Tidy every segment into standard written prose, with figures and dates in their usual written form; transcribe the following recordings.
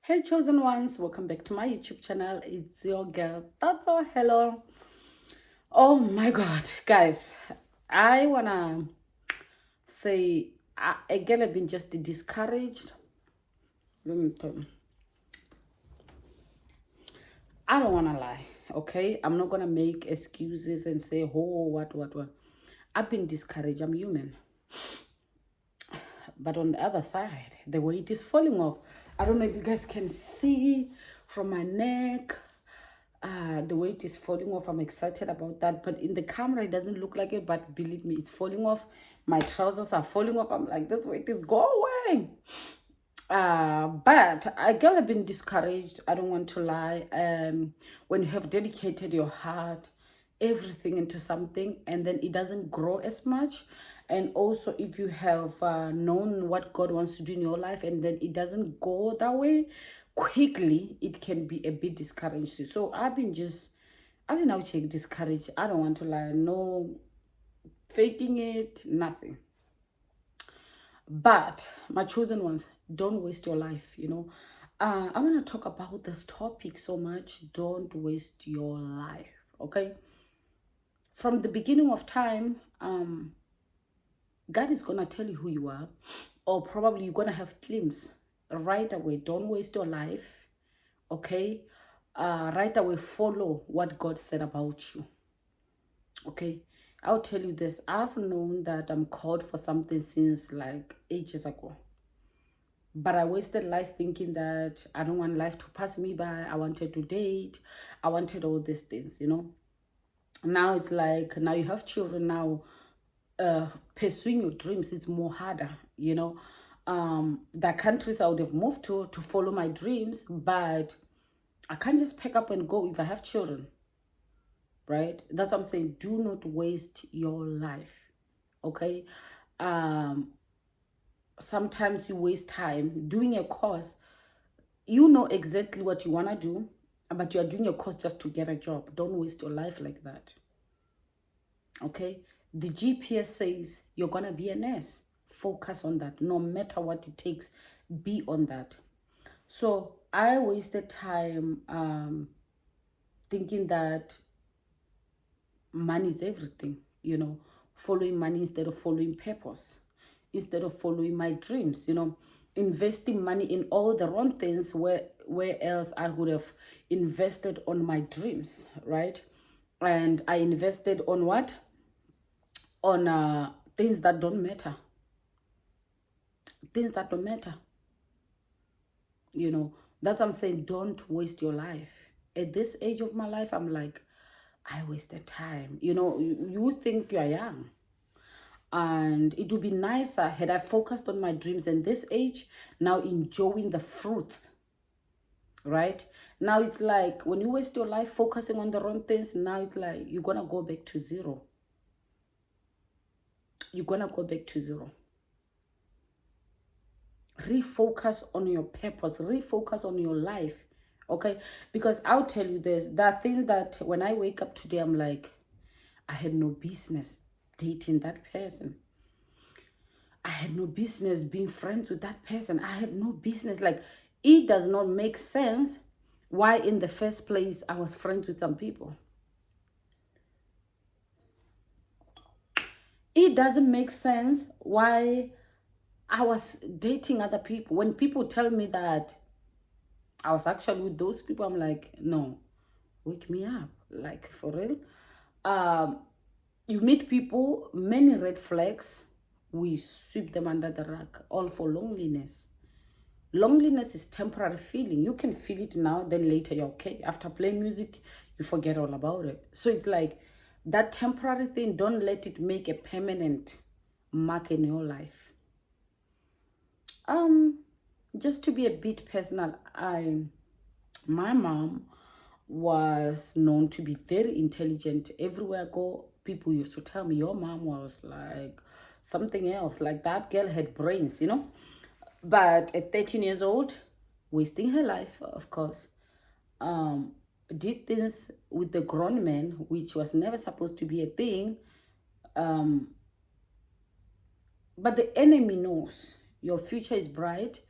Hey chosen ones, welcome back to my YouTube channel. It's your girl. That's all. Hello. Oh my god, guys. I wanna say again I've been just discouraged. Let me tell you. I don't wanna lie, okay? I'm not gonna make excuses and say, oh what. I've been discouraged. I'm human. But on the other side, the weight is falling off. I don't know if you guys can see from my neck. The weight is falling off. I'm excited about that. But in the camera, it doesn't look like it. But believe me, it's falling off. My trousers are falling off. I'm like, this weight is going. But I girl have been discouraged. I don't want to lie. When you have dedicated your heart, everything into something, and then it doesn't grow as much, and also if you have known what God wants to do in your life, and then it doesn't go that way quickly, it can be a bit discouraging. So I've been out here discouraged. I don't want to lie. No faking it, nothing. But my chosen ones, don't waste your life. I want to talk about this topic so much. Don't waste your life, okay? From the beginning of time, God is going to tell you who you are, or probably you're going to have glimpse right away. Don't waste your life, okay? Right away, follow what God said about you, okay? I'll tell you this. I've known that I'm called for something since like ages ago. But I wasted life thinking that I don't want life to pass me by. I wanted to date. I wanted all these things. Now it's like, now you have children now. Pursuing your dreams, it's more harder. The countries I would have moved to follow my dreams, but I can't just pack up and go if I have children, right? That's what I'm saying. Do not waste your life, okay? Um, Sometimes you waste time doing a course. You know exactly what you want to do, but you are doing a course just to get a job. Don't waste your life like that, okay? The GPS says you're going to be a nurse. Focus on that. No matter what it takes, be on that. So I wasted time thinking that money is everything, following money instead of following purpose, instead of following my dreams, investing money in all the wrong things where else I would have invested on my dreams, right? And I invested on what? On things that don't matter. Things that don't matter. That's what I'm saying. Don't waste your life. At this age of my life, I'm like, I wasted time. You think you are young. And it would be nicer had I focused on my dreams and this age, now enjoying the fruits, right? Now it's like when you waste your life focusing on the wrong things, now it's like you're going to go back to zero. You're going to go back to zero. Refocus on your purpose. Refocus on your life, okay? Because I'll tell you this. There are things that when I wake up today, I'm like, I had no business dating that person. I had no business being friends with that person. I had no business. Like, it does not make sense why in the first place I was friends with some people. It doesn't make sense why I was dating other people. When people tell me that I was actually with those people, I'm like, no, wake me up. Like, for real. Um, you meet people, many red flags, we sweep them under the rug, all for loneliness. Loneliness is temporary feeling. You can feel it now, then later you're okay. After playing music, you forget all about it. So it's like that temporary thing, don't let it make a permanent mark in your life. Just to be a bit personal, my mom was known to be very intelligent. Everywhere I go, people used to tell me, your mom was like something else. Like, that girl had brains. But at 13 years old, wasting her life, of course, did things with the grown man, which was never supposed to be a thing. But the enemy knows your future is bright.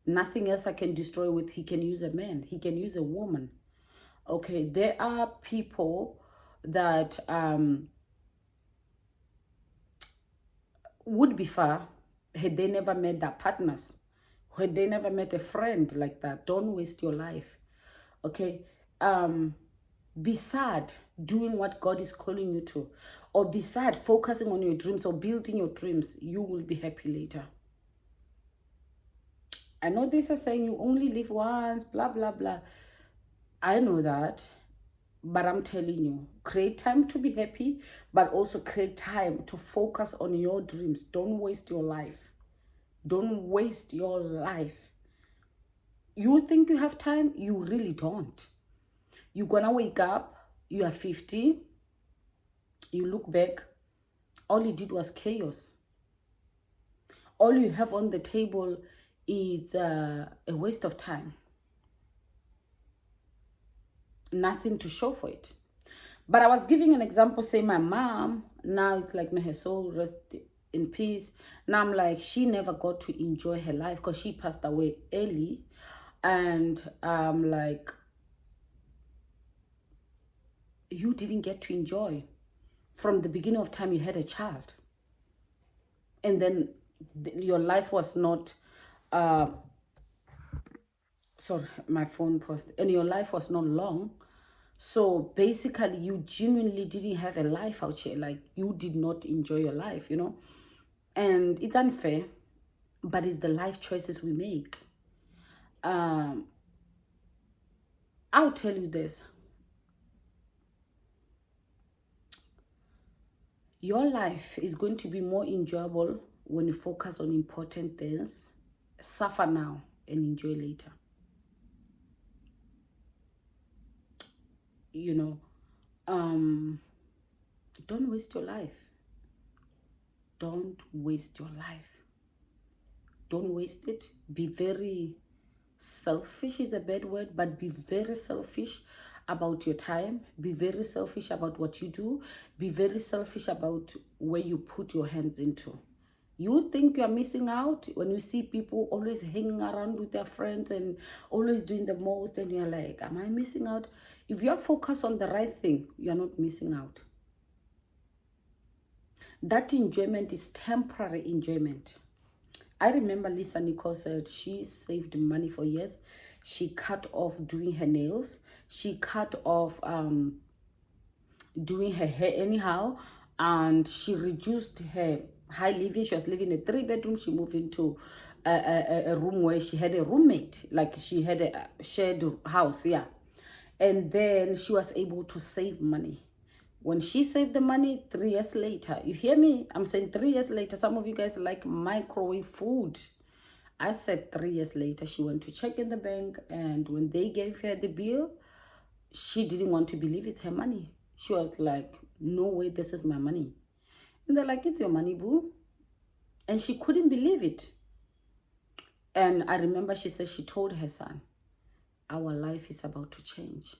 Nothing else I can destroy with. He can use a man. He can use a woman. Okay, there are people that would be far had they never met their partners, had they never met a friend like that. Don't waste your life. Okay, be sad doing what God is calling you to, or be sad focusing on your dreams or building your dreams. You will be happy later. I know this is saying you only live once, blah blah blah. I know that, but I'm telling you, create time to be happy, but also create time to focus on your dreams. Don't waste your life. Don't waste your life. You think you have time? You really don't. You're gonna wake up, you are 50, you look back, all you did was chaos. All you have on the table is a waste of time. Nothing to show for it. But I was giving an example, say my mom, now it's like, may her soul rest in peace. Now I'm like, she never got to enjoy her life because she passed away early. And I'm like, you didn't get to enjoy. From the beginning of time, you had a child. And then your life was not, sorry, my phone paused. And your life was not long. So basically, you genuinely didn't have a life out here. Like, you did not enjoy your life, you know. And it's unfair, but it's the life choices we make. I'll tell you this. Your life is going to be more enjoyable when you focus on important things. Suffer now and enjoy later. You know, don't waste your life. Don't waste your life. Don't waste it. Be very selfish is a bad word, but be very selfish about your time. Be very selfish about what you do. Be very selfish about where you put your hands into. You think you're missing out when you see people always hanging around with their friends and always doing the most, and you're like, am I missing out? If you're focused on the right thing, you're not missing out. That enjoyment is temporary enjoyment. I remember Lisa Nicole said she saved money for years. She cut off doing her nails. She cut off doing her hair anyhow. And she reduced her high living. She was living in a 3-bedroom. She moved into a room where she had a roommate. Like she had a shared house, yeah. And then she was able to save money. When she saved the money, 3 years later, you hear me? I'm saying 3 years later. Some of you guys like microwave food. I said 3 years later, she went to check in the bank. And when they gave her the bill, she didn't want to believe it's her money. She was like, no way, this is my money. And they're like, it's your money, boo. And she couldn't believe it. And I remember she said she told her son, our life is about to change.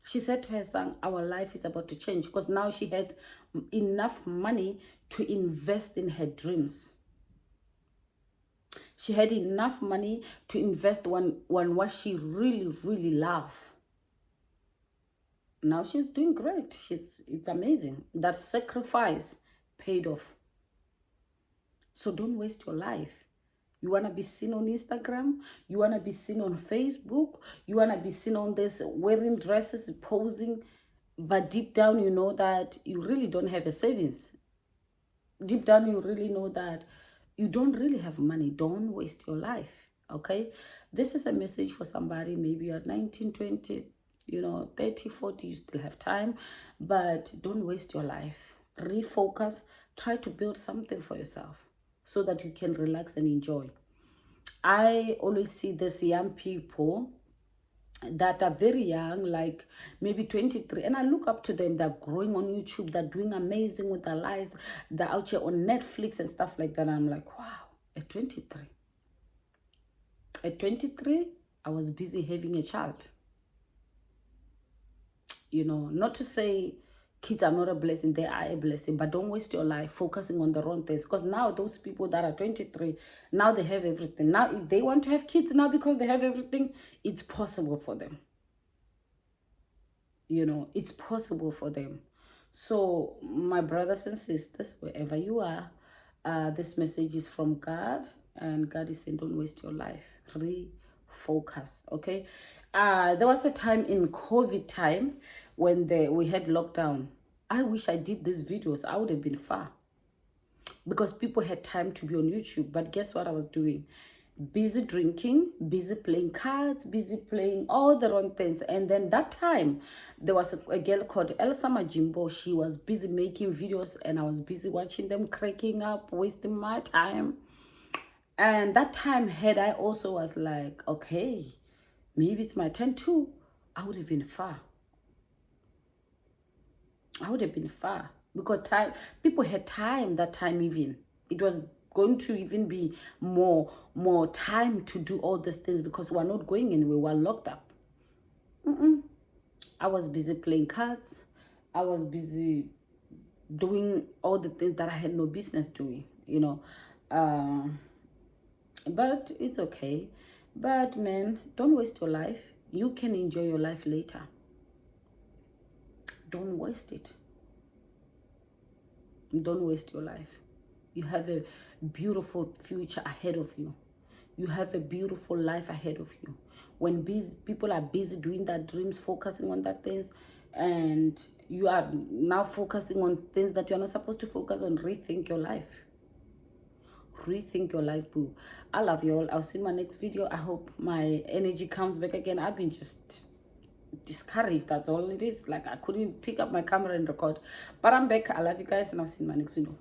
She said to her son, our life is about to change, because now she had enough money to invest in her dreams. She had enough money to invest on what she really, really loved. Now she's doing great. It's amazing. That sacrifice paid off. So don't waste your life. You want to be seen on Instagram? You want to be seen on Facebook? You want to be seen on this wearing dresses, posing? But deep down, you know that you really don't have a savings. Deep down, you really know that you don't really have money. Don't waste your life, okay? This is a message for somebody. Maybe you're 19, 20, 30, 40, you still have time. But don't waste your life. Refocus. Try to build something for yourself so that you can relax and enjoy. I always see these young people that are very young, like maybe 23, and I look up to them. They're growing on YouTube. They're doing amazing with their lives. They're out here on Netflix and stuff like that. And I'm like, wow, at 23. At 23, I was busy having a child. Not to say Kids are not a blessing, they are a blessing. But don't waste your life focusing on the wrong things. Because now those people that are 23, now they have everything. Now if they want to have kids now because they have everything, it's possible for them. You know, it's possible for them. So my brothers and sisters, wherever you are, this message is from God, and God is saying, don't waste your life. Refocus. Okay. There was a time in COVID time when we had lockdown. I wish I did these videos. I would have been far, because people had time to be on YouTube. But guess what I was doing? Busy drinking, busy playing cards, busy playing all the wrong things. And then that time, there was a girl called Elsa Majimbo. She was busy making videos, and I was busy watching them, cracking up, wasting my time. And that time, had I also was like, okay, maybe it's my turn too, I would have been far. I would have been far, because time, people had time that time. Even it was going to even be more time to do all these things, because we're not going anywhere, we're locked up. I was busy playing cards, I was busy doing all the things that I had no business doing, you know. But it's okay. But man, don't waste your life. You can enjoy your life later. Don't waste it. Don't waste your life. You have a beautiful future ahead of you. You have a beautiful life ahead of you. When people are busy doing their dreams, focusing on that things, and you are now focusing on things that you're not supposed to focus on, rethink your life. Rethink your life, boo. I love you all. I'll see you in my next video. I hope my energy comes back again. I've been just discouraged, that's all it is. Like, I couldn't pick up my camera and record, but I'm back. I love you guys, and I'll see you in my next video.